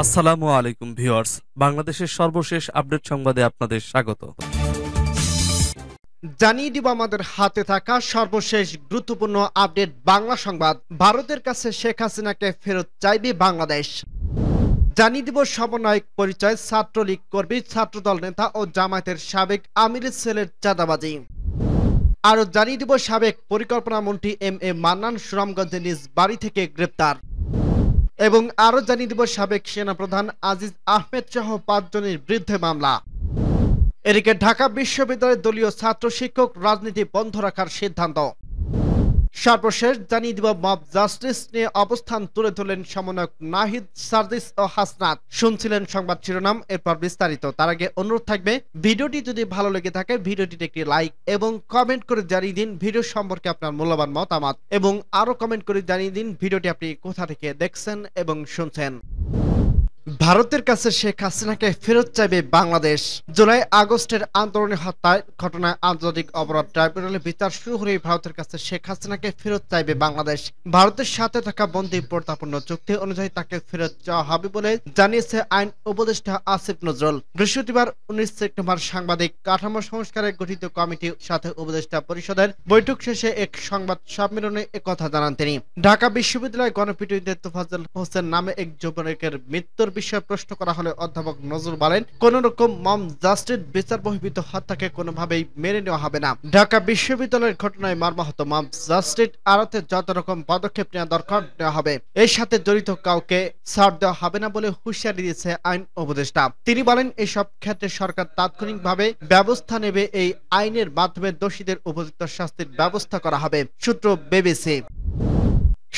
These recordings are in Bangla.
আসসালামু আলাইকুম ভিউয়ার্স, বাংলাদেশের সর্বশেষ আপডেট সংবাদে আপনাদের স্বাগত। জানিয়ে দিব আমাদের হাতে থাকা সর্বশেষ গুরুত্বপূর্ণ আপডেট বাংলা সংবাদ। ভারতের কাছে শেখ হাসিনাকে ফেরত চাইবে বাংলাদেশ। জানিয়ে দিব সমন্বয়ক পরিচয়, ছাত্রলীগ কর্মী, ছাত্রদল নেতা ও জামায়াতের সাবেক আমিরের ছেলের চাঁদাবাজি। আরো জানিয়ে দিব সাবেক পরিকল্পনা মন্ত্রী এম এ মান্নান সুনামগঞ্জে নিজ বাড়ি থেকে গ্রেপ্তার। এবং আরো জানিয়ে দিব সাবেক সেনাপ্রধান আজিজ আহমেদ সহ ৫ জনের বিরুদ্ধে মামলা। এদিকে ঢাকা বিশ্ববিদ্যালয়ের দলীয় ছাত্র শিক্ষক রাজনীতি বন্ধ রাখার সিদ্ধান্ত। সর্বশেষ জানিয়ে দিব মব জাস্টিস নিয়ে অবস্থান তুলে ধরলেন সমন্বয়ক নাহিদ, সার্জিস ও হাসনাত। শুনছিলেন সংবাদ শিরোনাম, এরপর বিস্তারিত। তার আগে অনুরোধ থাকবে, ভিডিওটি যদি ভালো লেগে থাকে ভিডিওটিতে একটি লাইক এবং কমেন্ট করে জানিয়ে দিন ভিডিও সম্পর্কে আপনার মূল্যবান মতামত, এবং আরো কমেন্ট করে জানিয়ে দিন ভিডিওটি আপনি কোথা থেকে দেখছেন এবং শুনছেন। ভারতের কাছে শেখ হাসিনাকে ফেরত চাইবে বাংলাদেশ। জুলাই আগস্টের আন্দোলনের হত্যার ঘটনায় আন্তর্জাতিক অপরাধ ট্রাইব্যুনালে বিচার শুরু হলে ভারতের কাছে শেখ হাসিনাকে ফেরত চাইবে বাংলাদেশ। ভারতের সাথে থাকা বন্দী প্রত্যাপন্ন চুক্তি অনুযায়ী তাকে ফেরত চাওয়া হবে বলে জানিয়েছে আইন উপদেষ্টা আসিফ নজরুল। বৃহস্পতিবার 19 সেপ্টেম্বর সাংবাদিক কাঠামো সংস্কারে গঠিত কমিটির সাথে উপদেষ্টা পরিষদের বৈঠক শেষে এক সংবাদ সম্মেলনে একথা জানান তিনি। ঢাকা বিশ্ববিদ্যালয় গণপিটুনিতে তোফাজ্জল হোসেন নামে এক যুবকের মৃত্যুর বিষয়ে প্রশ্ন করা হলে অধ্যাপক নজরুল বলেন, কোন রকম মব জাস্টিস বিচার বহির্ভূত হত্যাকে কোনোভাবেই মেনে নেওয়া হবে না। ঢাকা বিশ্ববিদ্যালয়ের ঘটনায় মর্মাহত মব জাস্টিস আড়াতে যত রকম পদক্ষেপ নেওয়া দরকার নেওয়া হবে, এর সাথে জড়িত কাউকে ছাড় দেওয়া হবে না বলে হুঁশিয়ারি দিয়েছে আইন উপদেষ্টা। তিনি বলেন, এসব ক্ষেত্রে সরকার তাৎক্ষণিকভাবে ব্যবস্থা নেবে। এই আইনের মাধ্যমে দোষীদের উপযুক্ত শাস্তির ব্যবস্থা করা হবে। সূত্র বিবিসি।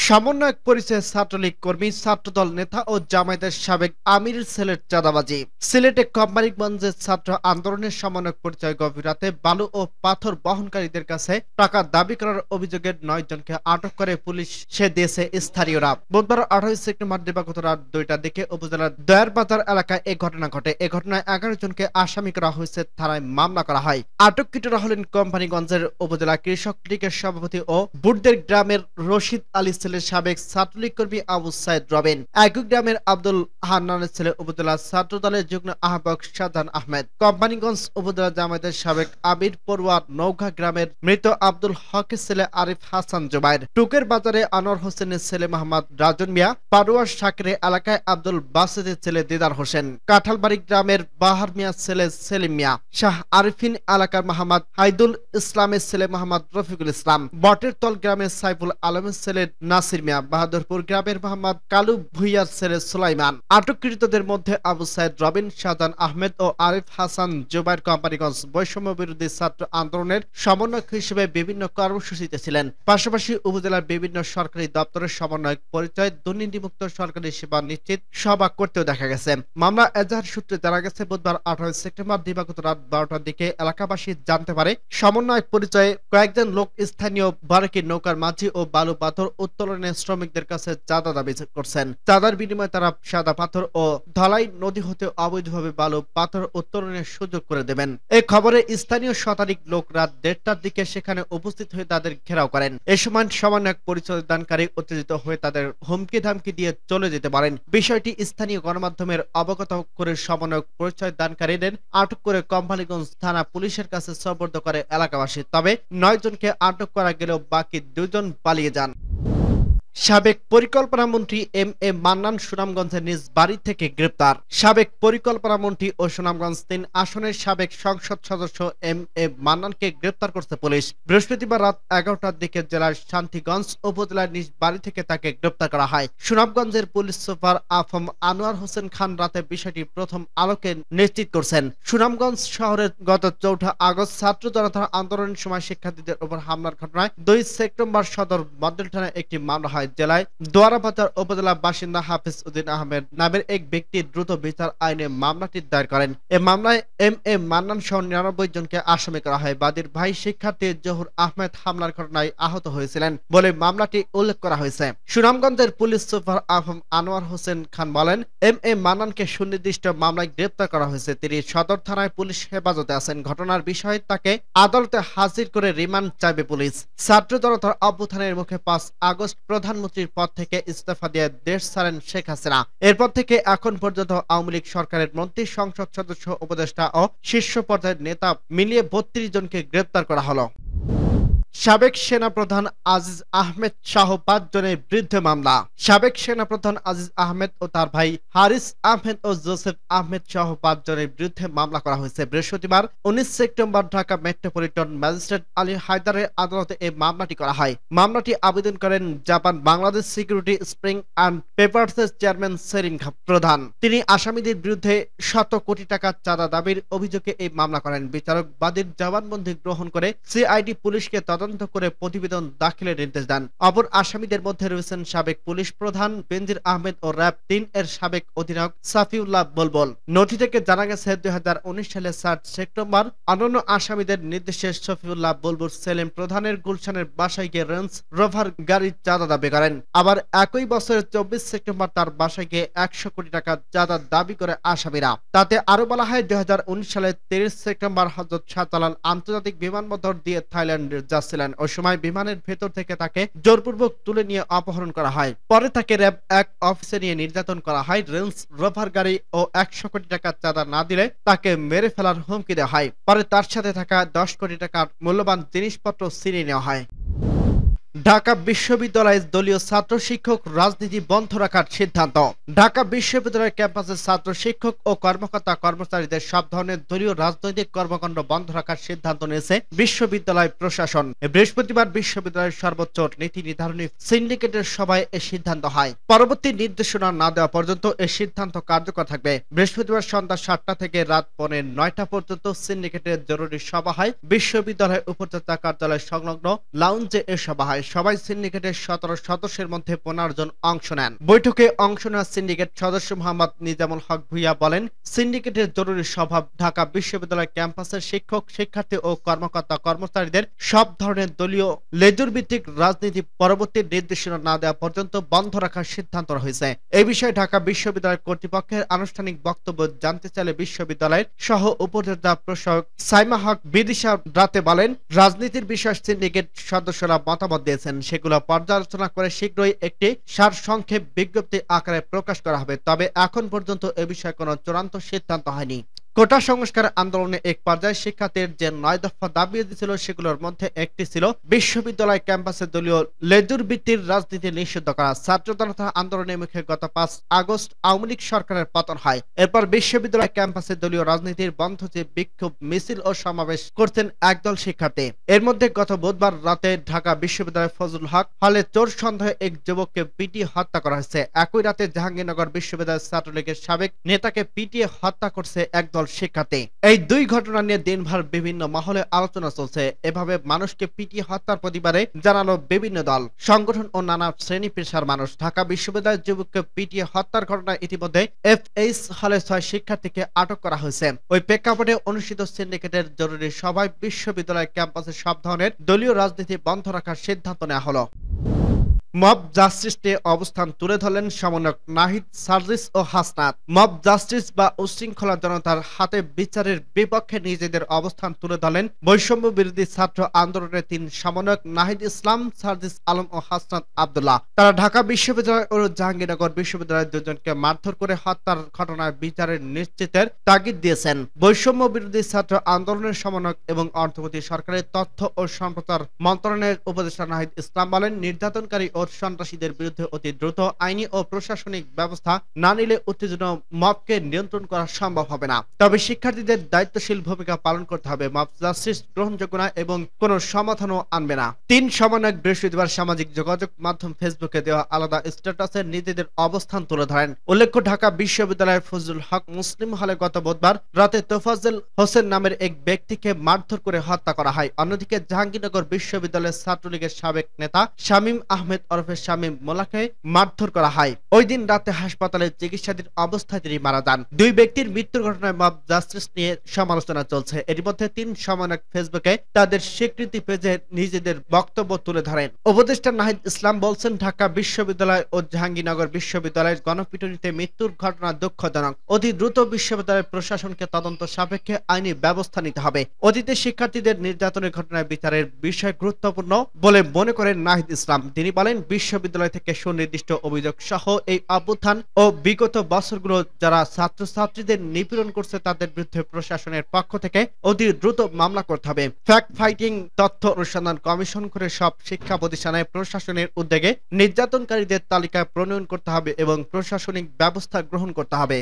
সমন্বয়ক পরিচয়ে ছাত্রলীগ কর্মী, ছাত্রদল নেতা ও জামায়াতের সাবেক আমিরের ছেলের চাঁদাবাজি। সিলেটে কোম্পানিগঞ্জের ছাত্র আন্দোলনের সমন্বয়ক পরিচয় গভীর রাতে বালু ও পাথর বহনকারীদের কাছে টাকা দাবি করার অভিযোগে 9 জনকে আটক করে পুলিশ সে দিয়েছে স্থানীয়রা। বুধবার 28 সেপ্টেম্বর দিবাগত রাত 2টার দিকে উপজেলার দয়ার বাজার এলাকায় এই ঘটনা ঘটে। এই ঘটনায় 11 জনকে আসামি করা হয়েছে, থানায় মামলা করা হয়। আটককৃতরা হলেন কোম্পানিগঞ্জের উপজেলা কৃষক লীগের সভাপতি ও বুটদের গ্রামের রশিদ আলী ছেলে সাবেক ছাত্রলীগ কর্মী আবু সাইদ রবিন, একই গ্রামের আব্দুল হান্নানের ছেলে উপজেলা ছাত্র দলের যুগ্ম আহ্বায়ক শাহজাহান আহমেদ, কোম্পানিগঞ্জ উপজেলা জামায়াতের সাবেক আবির পড়ুয়া নৌঘা গ্রামের মৃত আব্দুল হকের ছেলে আরিফ হাসান জুবাইর, টুকের বাজারে আনোয়ার হোসেনের ছেলে মোহাম্মদ রাজন মিয়া, পাড়ুয়া সাকরে এলাকায় আব্দুল বাসেদের ছেলে দিদার হোসেন, কাঁঠালবাড়ি গ্রামের বাহার মিয়ার ছেলে সেলিম মিয়া, শাহ আরিফিন এলাকার মোহাম্মদ হাইদুল ইসলামের ছেলে মোহাম্মদ রফিকুল ইসলাম, বটের তল গ্রামের সাইফুল আলমের ছেলে নাসির মিয়া, বাহাদুরপুর গ্রামের মোহাম্মদ কালু ভুইয়ার ছেলে সুলাইমান। আটককৃতদের মধ্যে আবু সাইদ রবিন, শাহজাহান আহমেদ ও আরিফ হাসান জুবাইর কোম্পানিগঞ্জ বৈষম্য বিরোধী ছাত্র আন্দোলনের সমন্বয়ক হিসেবে বিভিন্ন কর্মসূচিতে ছিলেন। পাশাপাশি উপজেলার বিভিন্ন সরকারি দপ্তরের সমন্বয়ক পরিচয়, দুর্নীতিমুক্ত সরকারি সেবা নিশ্চিত সভা করতেও দেখা গেছে। মামলা এজাহার সূত্রে জানা গেছে, বুধবার 28 সেপ্টেম্বর দিবাগত রাত 12টার দিকে এলাকাবাসী জানতে পারে সমন্বয়ক পরিচয়ে কয়েকজন লোক স্থানীয় বারেকি নৌকার মাঝি ও বালু পাথর উত্তোলনের শ্রমিকদের কাছে চাঁদা দাবি করছেন। চাঁদার বিনিময়ে তারা সাদা পাথর ও ধলাই নদী হতে অবৈধভাবে বালু পাথর উত্তোলনের সুযোগ করে দেবেন। এই খবরে স্থানীয় শতাধিক লোক রাত 1টার দিকে সেখানে উপস্থিত হয়ে তাদের ঘেরাও করেন। এ সময় সমন্বয়ক পরিচয় দানকারী উত্তেজিত হয়ে তাদের হুমকি ধামকি দিয়ে চলে যেতে পারেন। বিষয়টি স্থানীয় গণমাধ্যমের অবগত করে সমন্বয়ক পরিচয় দানকারীদের আটক করে কোম্পানিগঞ্জ থানা পুলিশের কাছে সোপর্দ করে এলাকাবাসী। তবে 9 জনকে আটক করা গেলেও বাকি 2 জন পালিয়ে যান। সাবেক পরিকল্পনা মন্ত্রী এম এ মান্নান সুনামগঞ্জের নিজ বাড়ি থেকে গ্রেপ্তার। সাবেক পরিকল্পনা মন্ত্রী ও সুনামগঞ্জ 3 আসনের সাবেক সংসদ সদস্য এম এ মান্নানকে গ্রেপ্তার করছে পুলিশ। বৃহস্পতিবার রাত 11টার দিকে জেলার শান্তিগঞ্জ উপজেলার নিজ বাড়ি থেকে তাকে গ্রেপ্তার করা হয়। সুনামগঞ্জের পুলিশ সুপার আফম আনোয়ার হোসেন খান রাতে বিষয়টি প্রথম আলোকে নিশ্চিত করছেন। সুনামগঞ্জ শহরের গত 4 আগস্ট ছাত্র জনতার আন্দোলনের সময় শিক্ষার্থীদের উপর হামলার ঘটনায় 2 সেপ্টেম্বর সদর মডেল থানায় একটি মামলা হয়। জেলায় দোয়ারাবাজার উপজেলা বাসিন্দা হাফিজ উদ্দিন আহমেদ নামের এক ব্যক্তি দ্রুত বিচার আইনে মামলাটি দায়ের করেন। এ মামলায় এম এ মান্নান সহ 99 জনকে আসামি করা হয়। বাদীর ভাই শিক্ষার্থী জহুর আহমেদ হামলার ঘটনায় আহত হয়েছিলেন বলে মামলাটি উল্লেখ করা হয়েছে। সুনামগঞ্জের পুলিশ সুপার আফম আনোয়ার হোসেন খান বলেন, এম এ মান্নানকে সুনির্দিষ্ট মামলায় গ্রেপ্তার করা হয়েছে। তিনি সদর থানায় পুলিশ হেফাজতে আছেন। ঘটনার বিষয়ে তাকে আদালতে হাজির করে রিমান্ড চাইবে পুলিশ। ছাত্র জনতার অভ্যুত্থানের মুখে 5 আগস্ট প্রধান প্রধানমন্ত্রীর পদ থেকে ইস্তফা দিয়ে দেশ ছাড়েন শেখ হাসিনা। এরপর থেকে এখন পর্যন্ত আওয়ামী লীগ সরকারের মন্ত্রী, সংসদ সদস্য, উপদেষ্টা ও শীর্ষ পর্যায়ের নেতা মিলিয়ে ৩২ জনকে গ্রেপ্তার করা হলো। সাবেক সেনাপ্রধান আজিজ আহমেদ সহ ৫ জনের বিরুদ্ধে মামলা। সাবেক সেনাপ্রধান আজিজ আহমেদ ও তার ভাই হারিস আহমেদ ও জোসেফ আহমেদ সহ ৫ জনের বিরুদ্ধে মামলা করা হয়েছে। বৃহস্পতিবার ১৯ September Dhaka metropolitan magistrate Ali হায়দারের আদালতে এই মামলাটি করা হয়। মামলাটি আবেদন করেন Japan Bangladesh security spring and পেপারসের চেয়ারম্যান সেরিন প্রধান। তিনি আসামিদের বিরুদ্ধে শত কোটি টাকা চাঁদা দাবির অভিযোগে এই মামলা করেন। বিচারক বাদীর জবানবন্দি গ্রহণ করে সিআইডি পুলিশকে তদন্ত করে প্রতিবেদন দাখিলের নির্দেশ দেন। অপর আসামিদের মধ্যে রয়েছেন সাবেক পুলিশ প্রধান বেনজির আহমেদ ও র‍্যাব ৩ এর সাবেক অধিনায়ক সাফিউল্লাহ বুলবুল। নথি থেকে জানা গেছে ২০১৯ সালের ৭ সেপ্টেম্বর অন্যান্য আসামিদের নির্দেশে শফিউল্লাহ বুলবুল সেলিম প্রধানের গুলশানের বাসায় গিয়ে রেঞ্জ রোভার গাড়ির চাঁদা দাবি করেন। আবার একই বছরের ২৪ সেপ্টেম্বর তার বাসায় গিয়ে ১০০ কোটি টাকা চাঁদা দাবি করে আসামিরা। তাতে আরো বলা হয় ২০১৯ সালের ৩০ সেপ্টেম্বর হযরত শাহজালাল আন্তর্জাতিক বিমানবন্দর দিয়ে থাইল্যান্ডে যাচ্ছিলেন। ওই সময় বিমানের ভেতর থেকে তাকে জোরপূর্বক তুলে নিয়ে অপহরণ করা হয়। পরে তাকে র‍্যাব ১ অফিসে নিয়ে নির্যাতন করা হয়। রেঞ্জ রোভার গাড়ি ও ১০০ কোটি টাকা চাঁদা না দিলে তাকে মেরে ফেলার হুমকি দেওয়া হয়। পরে তার সাথে থাকা ১০ কোটি টাকার মূল্যবান জিনিসপত্র ছিনিয়ে নেওয়া হয়। ঢাকা বিশ্ববিদ্যালয়ের দলীয় ছাত্র শিক্ষক রাজনীতি বন্ধ রাখার সিদ্ধান্ত। ঢাকা বিশ্ববিদ্যালয়ের ক্যাম্পাসের ছাত্র শিক্ষক ও কর্মকর্তা কর্মচারীদের সব ধরনের দলীয় রাজনৈতিক কর্মকাণ্ড বন্ধ রাখার সিদ্ধান্ত নিয়েছে বিশ্ববিদ্যালয় প্রশাসন। বৃহস্পতিবার বিশ্ববিদ্যালয়ের সর্বোচ্চ নীতি নির্ধারণী সিন্ডিকেটের সভায় এ সিদ্ধান্ত হয়। পরবর্তী নির্দেশনা না দেওয়া পর্যন্ত এ সিদ্ধান্ত কার্যকর থাকবে। বৃহস্পতিবার সন্ধ্যা ৭টা থেকে রাত ৯:৩০ পর্যন্ত সিন্ডিকেটের জরুরি সভা হয়। বিশ্ববিদ্যালয়ের উপাচার্য কার্যালয় সংলগ্ন লাউঞ্জে এ সভা হয়। সবাই সিন্ডিকেটের ১৭ সদস্যের মধ্যে ১৫ জন অংশ নেন। বৈঠকে অংশ নেওয়া সিন্ডিকেট সদস্য মোহাম্মদ নিজামুল হক ভূঁইয়া বলেন, সিন্ডিকেটের জরুরি সভা ঢাকা বিশ্ববিদ্যালয় ক্যাম্পাসের শিক্ষক, শিক্ষার্থী ও কর্মকর্তা কর্মচারীদের সব ধরনের দলীয় লেজুর ভিত্তিক রাজনীতি পরবর্তী নির্দেশনা না দেওয়া পর্যন্ত বন্ধ রাখার সিদ্ধান্ত হয়েছে। এই বিষয়ে ঢাকা বিশ্ববিদ্যালয় কর্তৃপক্ষের আনুষ্ঠানিক বক্তব্য জানতে চাইলে বিশ্ববিদ্যালয়ের সহ উপাচার্য প্রশাসক সাইমা হক বিদিশা রাতে বলেন, রাজনীতির বিষয়ে সিন্ডিকেট সদস্যরা মতামত দিয়েছেন, সেগুলো পর্যালোচনা করে শীঘ্রই একটি সারসংক্ষেপ বিজ্ঞপ্তি আকারে প্রকাশ করা হবে। তবে এখন পর্যন্ত এ বিষয়ে কোনো চূড়ান্ত সিদ্ধান্ত হয়নি। কোটা সংস্কার আন্দোলনে এক পর্যায়ে শিক্ষার্থীর যে ৯ দফা দাবি দিয়েছিল সেগুলোর মধ্যে একটি ছিল বিশ্ববিদ্যালয় ক্যাম্পাসে দলীয় লেজুর ভিত্তির রাজনীতি নিষিদ্ধ করা। ছাত্র জনতা আন্দোলনের মুখে গত ৫ আগস্ট আওয়ামী লীগ সরকারের পতন হয়। এরপর বিশ্ববিদ্যালয় ক্যাম্পাসে দলীয় রাজনীতির বন্ধ যে বিক্ষোভ মিছিল ও সমাবেশ করতেন একদল শিক্ষার্থী। এর মধ্যে গত বুধবার রাতে ঢাকা বিশ্ববিদ্যালয় ফজলুল হক হলে চোর সন্দেহে এক যুবককে পিটিয়ে হত্যা করা হয়েছে। একই রাতে জাহাঙ্গীরনগর বিশ্ববিদ্যালয় ছাত্রলীগের সাবেক নেতাকে পিটিয়ে হত্যা করছে একদল শিক্ষার্থী। এই দুই ঘটনা নিয়ে দিনভর বিভিন্ন মহলে আলোচনা চলছে। এভাবে মানুষকে পিটিয়ে হত্যার প্রতিবাদে জানালো বিভিন্ন দল, সংগঠন ও নানা শ্রেণী পেশার মানুষ। ঢাকা বিশ্ববিদ্যালয়ের যুবককে পিটিয়ে হত্যার ঘটনায় ইতিমধ্যে এফএইচ হলে ৬ শিক্ষার্থীকে আটক করা হয়েছে। ওই প্রেক্ষাপটে অনুষ্ঠিত সিন্ডিকেটের জরুরি সভায় বিশ্ববিদ্যালয় ক্যাম্পাসে সব ধরনের দলীয় রাজনীতি বন্ধ রাখার সিদ্ধান্ত নেওয়া হলো। মব জাস্টিস নিয়ে অবস্থান তুলে ধরলেন সমন্বয়ক নাহিদ, সার্জিস ও হাসনাত। মব জাস্টিস বা উশৃঙ্খলা জনতার হাতে বিচারের বিপক্ষে নিজেদের অবস্থান তুলে ধরলেন বৈষম্য বিরোধী ছাত্র আন্দোলনের ৩ সমন্বয়ক নাহিদ ইসলাম, সার্জিস আলম ও হাসনাত আব্দুল্লাহ। তারা ঢাকা বিশ্ববিদ্যালয় ও জাহাঙ্গীরনগর বিশ্ববিদ্যালয়ের দুজনকে মারধর করে হত্যার ঘটনায় বিচারের নিশ্চিতের তাগিদ দিয়েছেন। বৈষম্য বিরোধী ছাত্র আন্দোলনের সমন্বয়ক এবং অন্তর্বর্তী সরকারের তথ্য ও সম্প্রচার মন্ত্রণালয়ের উপদেষ্টা নাহিদ ইসলাম বলেন, নির্যাতনকারী ও সন্ত্রাসীদের বিরুদ্ধে অতি দ্রুত আইনি ও প্রশাসনিক ব্যবস্থা না নিলে উত্তেজনা মবকে নিয়ন্ত্রণ করা সম্ভব হবে না। তবে শিক্ষার্থীদের দায়িত্বশীল ভূমিকা পালন করতে হবে। মব জাস্টিস গ্রহণযোগ্য না এবং কোনো সমাধানও আনবে না। ৩ সমন্বয়ক বৃহস্পতিবার সামাজিক যোগাযোগ মাধ্যম ফেসবুকে দেওয়া আলাদা স্ট্যাটাসে নিজেদের অবস্থান তুলে ধরেন। উল্লেখ্য, ঢাকা বিশ্ববিদ্যালয়ের ফজলুল হক মুসলিম হলে গত বুধবার রাতে তোফাজ্জল হোসেন নামের এক ব্যক্তিকে মারধর করে হত্যা করা হয়। অন্যদিকে জাহাঙ্গীরনগর বিশ্ববিদ্যালয়ের ছাত্রলীগের সাবেক নেতা শামীম আহমেদ ওরফে শামীম মোল্লাকে মারধর করা হয়। ওই দিন রাতে হাসপাতালে চিকিৎসাধীন অবস্থায় তিনি মারা যান। দুই ব্যক্তির মৃত্যুর ঘটনায় মব জাস্টিস নিয়ে সমালোচনা চলছে। এর মধ্যে ৩ সমন্বয়ক ফেসবুকে তাদের স্বীকৃতি পেজে নিজেদের বক্তব্য তুলে ধরেন। উপদেষ্টা নাহিদ ইসলাম বলছেন, ঢাকা বিশ্ববিদ্যালয় ও জাহাঙ্গীরনগর বিশ্ববিদ্যালয়ের গণপিটুনিতে মৃত্যুর ঘটনা দুঃখজনক। অতি দ্রুত বিশ্ববিদ্যালয়ের প্রশাসনকে তদন্ত সাপেক্ষে আইনি ব্যবস্থা নিতে হবে। অতীতে শিক্ষার্থীদের নির্যাতনের ঘটনায় বিচারের বিষয় গুরুত্বপূর্ণ বলে মনে করেন নাহিদ ইসলাম। তিনি বলেন, বিশ্ববিদ্যালয় থেকে সুনির্দিষ্ট অভিযোগ সহ এই অভ্যুত্থান ও বিগত বছরগুলো যারা ছাত্রছাত্রীদের নিপীড়ন করছে তাদের বিরুদ্ধে প্রশাসনের পক্ষ থেকে অতি দ্রুত মামলা করতে হবে। ফ্যাক্ট ফাইটিং তথ্য অনুসন্ধান কমিশন করে সব শিক্ষা প্রতিষ্ঠানে প্রশাসনের উদ্যোগে নির্যাতনকারীদের তালিকা প্রণয়ন করতে হবে এবং প্রশাসনিক ব্যবস্থা গ্রহণ করতে হবে।